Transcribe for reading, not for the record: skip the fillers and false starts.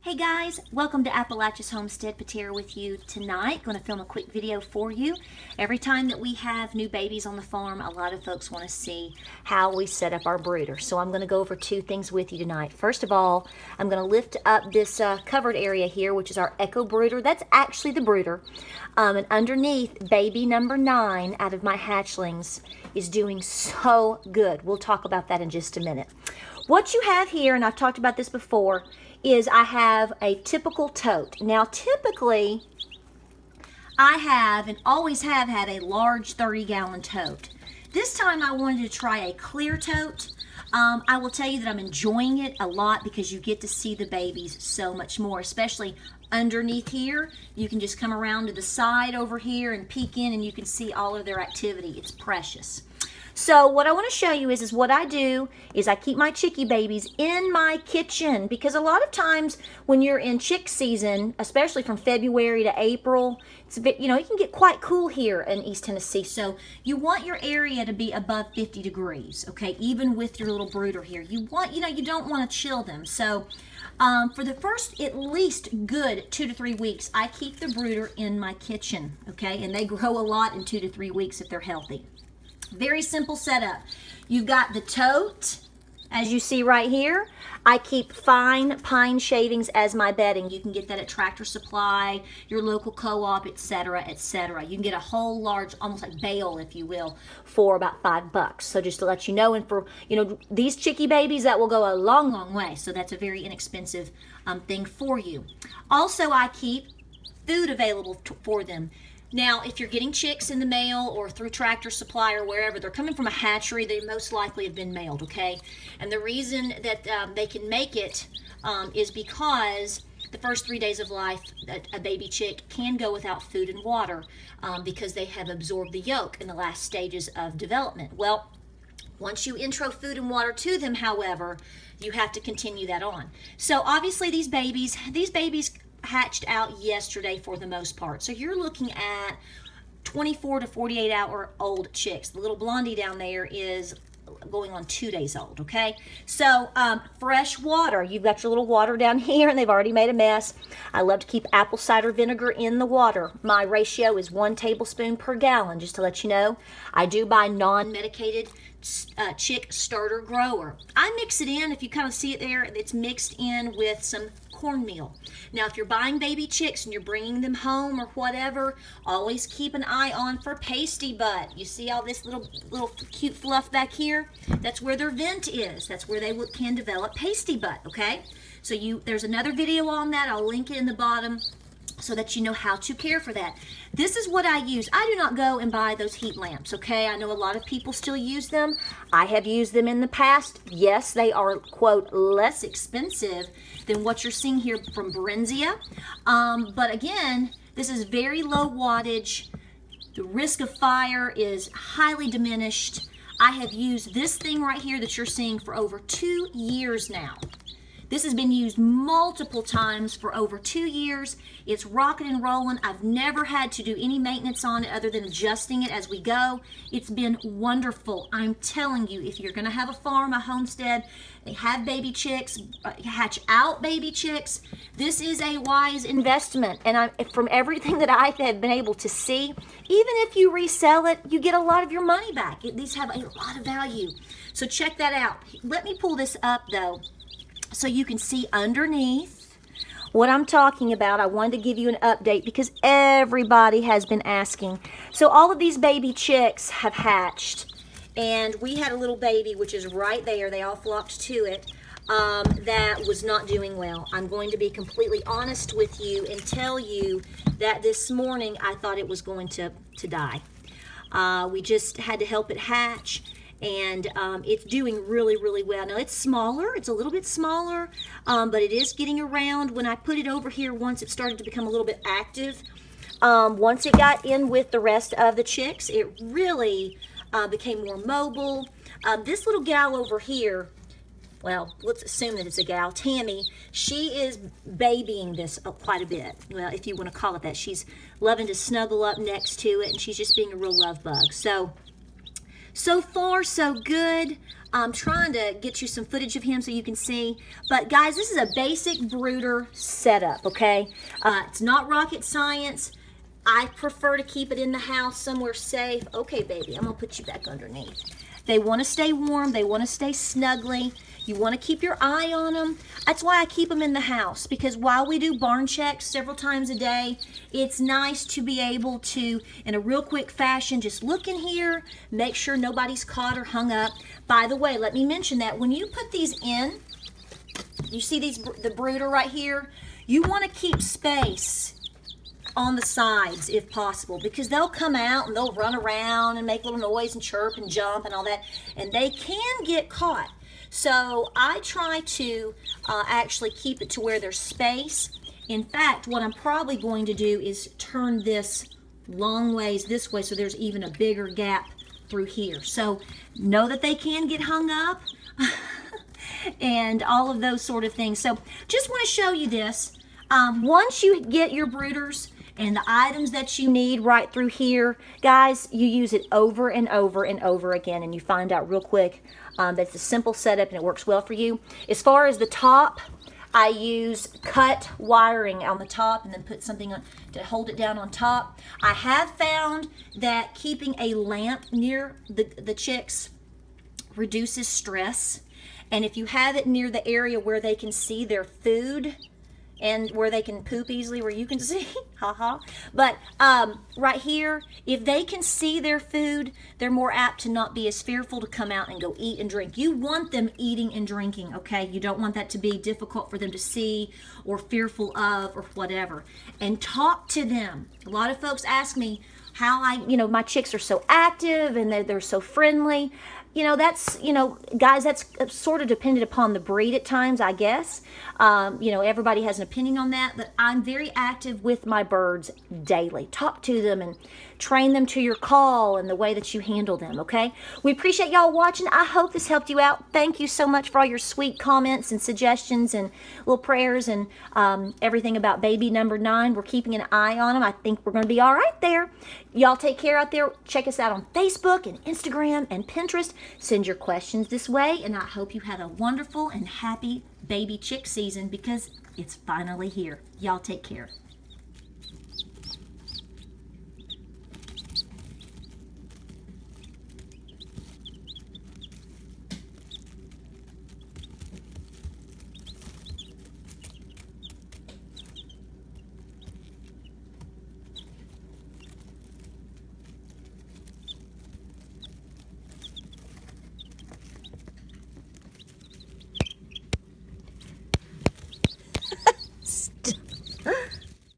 Hey guys, welcome to Appalachia's Homestead. Patera with you tonight. Going to film a quick video for you. Every time that we have new babies on the farm, a lot of folks want to see how we set up our brooder. So I'm going to go over two things with you tonight. First of all, I'm going to lift up this covered area here, which is our Echo brooder. That's actually the brooder. And underneath, baby number 9 out of my hatchlings is doing so good. We'll talk about that in just a minute. What you have here, and I've talked about this before, is I have a typical tote. Now typically I have and always have had a large 30-gallon tote. This time I wanted to try a clear tote. I will tell you that I'm enjoying it a lot because you get to see the babies so much more, especially underneath here. You can just come around to the side over here and peek in and you can see all of their activity. It's precious. So what I want to show you is what I do is I keep my chickie babies in my kitchen, because a lot of times when you're in chick season, especially from February to April, it's a bit, it can get quite cool here in East Tennessee. So you want your area to be above 50 degrees, okay? Even with your little brooder here, you don't want to chill them. So for the first at least good 2 to 3 weeks, I keep the brooder in my kitchen, okay? And they grow a lot in 2 to 3 weeks if they're healthy. Very simple setup. You've got the tote, as you see right here. I keep fine pine shavings as my bedding. You can get that at Tractor Supply, your local co-op, etc., etc. You can get a whole large, almost like bale, if you will, for about $5. So just to let you know, and for these chickie babies, that will go a long, long way. So that's a very inexpensive thing for you. Also, I keep food available for them. Now, if you're getting chicks in the mail or through Tractor Supply or wherever, they're coming from a hatchery, they most likely have been mailed, okay? And the reason that they can make it is because the first 3 days of life, a baby chick can go without food and water because they have absorbed the yolk in the last stages of development. Well, once you intro food and water to them, however, you have to continue that on. So obviously these babies hatched out yesterday for the most part. So you're looking at 24 to 48 hour old chicks. The little blondie down there is going on 2 days old, okay? So fresh water. You've got your little water down here and they've already made a mess. I love to keep apple cider vinegar in the water. My ratio is 1 tablespoon per gallon, just to let you know. I do buy non-medicated chick starter grower. I mix it in, if you kind of see it there, it's mixed in with some cornmeal. Now, if you're buying baby chicks and you're bringing them home or whatever, always keep an eye on for pasty butt. You see all this little cute fluff back here? That's where their vent is. That's where they can develop pasty butt, okay? So there's another video on that. I'll link it in the bottom so that you know how to care for that. This is what I use. I do not go and buy those heat lamps, okay? I know a lot of people still use them. I have used them in the past. Yes, they are, quote, less expensive than what you're seeing here from Brenzia. But again, this is very low wattage. The risk of fire is highly diminished. I have used this thing right here that you're seeing for over 2 years now. This has been used multiple times for over 2 years. It's rocking and rolling. I've never had to do any maintenance on it other than adjusting it as we go. It's been wonderful. I'm telling you, if you're going to have a farm, a homestead, have baby chicks, hatch out baby chicks, this is a wise investment. And from everything that I have been able to see, even if you resell it, you get a lot of your money back. These have a lot of value. So check that out. Let me pull this up, though, so you can see underneath what I'm talking about. I wanted to give you an update because everybody has been asking. So all of these baby chicks have hatched, and we had a little baby, which is right there. They all flocked to it. That was not doing well. I'm going to be completely honest with you and tell you that this morning I thought it was going to die. We just had to help it hatch. And it's doing really, really well. Now, it's smaller. It's a little bit smaller, but it is getting around. When I put it over here, once it started to become a little bit active, once it got in with the rest of the chicks, it really became more mobile. This little gal over here, well, let's assume that it's a gal, Tammy, she is babying this quite a bit. Well, if you want to call it that. She's loving to snuggle up next to it, and she's just being a real love bug. So So far, so good. I'm trying to get you some footage of him so you can see. But guys, this is a basic brooder setup, okay? It's not rocket science. I prefer to keep it in the house somewhere safe. Okay, baby, I'm gonna put you back underneath. They wanna stay warm, they wanna stay snuggly. You wanna keep your eye on them. That's why I keep them in the house, because while we do barn checks several times a day, it's nice to be able to, in a real quick fashion, just look in here, make sure nobody's caught or hung up. By the way, let me mention that when you put these in, you see the brooder right here, you wanna keep space on the sides if possible, because they'll come out and they'll run around and make little noise and chirp and jump and all that, and they can get caught. So I try to actually keep it to where there's space. In fact, what I'm probably going to do is turn this long ways this way so there's even a bigger gap through here. So know that they can get hung up and all of those sort of things. So just want to show you this. Once you get your brooders and the items that you need right through here, guys, you use it over and over and over again, and you find out real quick that it's a simple setup and it works well for you. As far as the top, I use cut wiring on the top and then put something on to hold it down on top. I have found that keeping a lamp near the chicks reduces stress, and if you have it near the area where they can see their food and where they can poop easily, where you can see, haha. But right here, if they can see their food, they're more apt to not be as fearful to come out and go eat and drink. You want them eating and drinking, okay? You don't want that to be difficult for them to see or fearful of or whatever. And talk to them. A lot of folks ask me how my chicks are so active and they're so friendly. That's, guys, that's sort of dependent upon the breed at times, I guess. Everybody has an opinion on that, but I'm very active with my birds daily. Talk to them and train them to your call and the way that you handle them, okay? We appreciate y'all watching. I hope this helped you out. Thank you so much for all your sweet comments and suggestions and little prayers and everything about baby number 9. We're keeping an eye on them. I think we're going to be all right there. Y'all take care out there. Check us out on Facebook and Instagram and Pinterest. Send your questions this way, and I hope you had a wonderful and happy baby chick season, because it's finally here. Y'all take care.